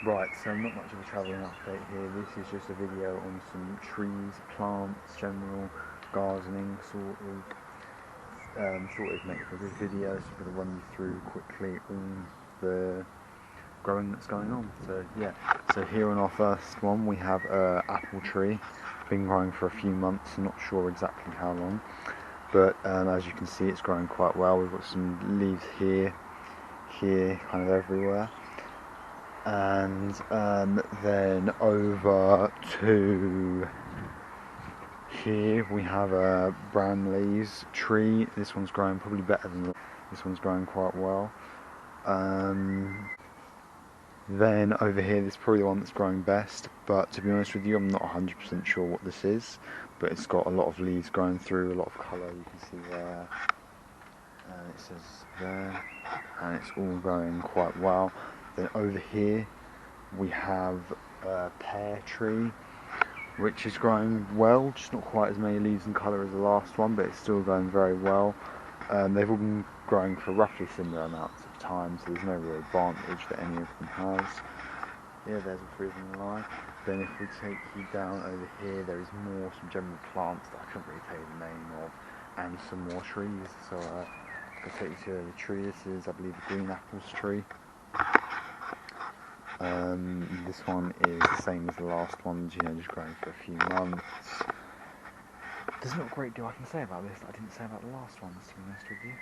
Right, so not much of a travelling update here. This is just a video on some trees, plants, general gardening, thought it'd make for a good video, so I'm going to run you through quickly all the growing that's going on. So yeah, so here on our first one we have an apple tree, been growing for a few months, I'm not sure exactly how long, but as you can see it's growing quite well. We've got some leaves here, kind of everywhere. And then over to here we have a Bramley's tree. This one's growing probably better than this one's growing quite well. Then over here, this is probably the one that's growing best, but to be honest with you, I'm not 100% sure what this is, but it's got a lot of leaves growing through, a lot of colour, you can see there, and it says there, and it's all going quite well. Then over here we have a pear tree, which is growing well, just not quite as many leaves and colour as the last one, but it's still going very well. They've all been growing for roughly similar amounts of time, so there's no real advantage that any of them has. Yeah, there's a few of them in line. Then if we take you down over here, there is some general plants that I can't really tell you the name of, and some more trees. So I'll take you to the tree. This is, I believe, the green apples tree. This one is the same as the last one, just growing for a few months. There's not a great deal I can say about this that I didn't say about the last ones, to be honest with you.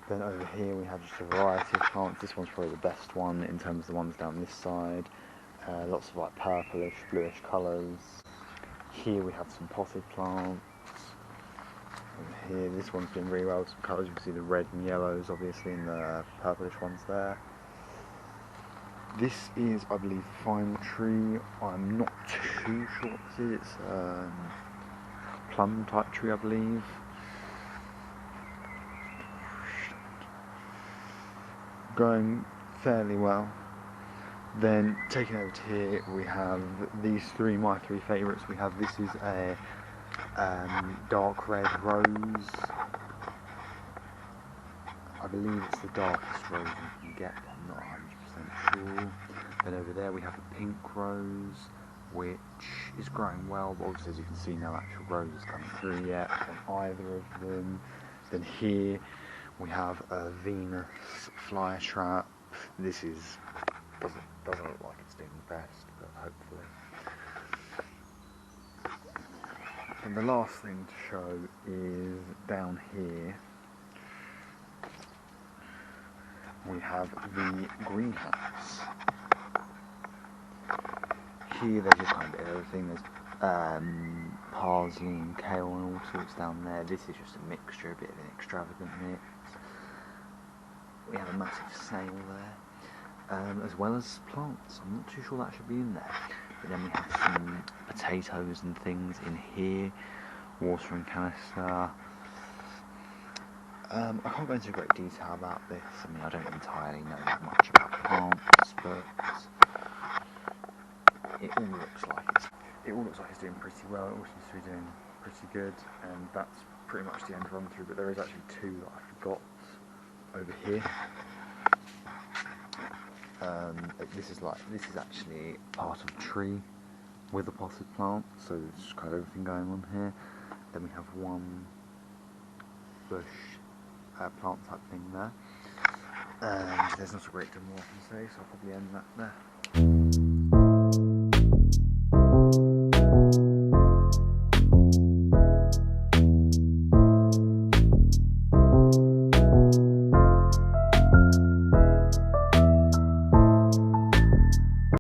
Then over here we have just a variety of plants. This one's probably the best one in terms of the ones down this side. Lots of like purplish, bluish colours. Here we have some potted plants. Over here, this one's doing really well with some colours. You can see the red and yellows obviously, and the purplish ones there. This is, I believe, the final tree. I'm not too sure what this is. It's a plum type tree, I believe. Going fairly well. Then taking over to here, we have these three, my three favourites. We have, this is a dark red rose. I believe it's the darkest rose you can get, but I'm not 100% sure. Then over there we have a pink rose, which is growing well, but obviously as you can see no actual roses coming through yet on either of them. Then here we have a Venus flytrap. This doesn't look like it's doing the best, but hopefully. And the last thing to show is down here. We have the greenhouse. Here there's just kind of everything. There's parsley and kale and all sorts down there. This is just a mixture, a bit of an extravagant mix. We have a massive snail there, as well as plants. I'm not too sure that should be in there. But then we have some potatoes and things in here, watering canister. I can't go into great detail about this. I mean, I don't entirely know that much about plants, but it all looks like it's doing pretty well. It all seems to be doing pretty good, and that's pretty much the end run through. But there is actually two that I forgot over here. This is actually part of a tree with a potted plant, so there's just kind of everything going on here. Then we have one bush plant type thing there, and there's not a great deal more I can say, so I'll probably end that there.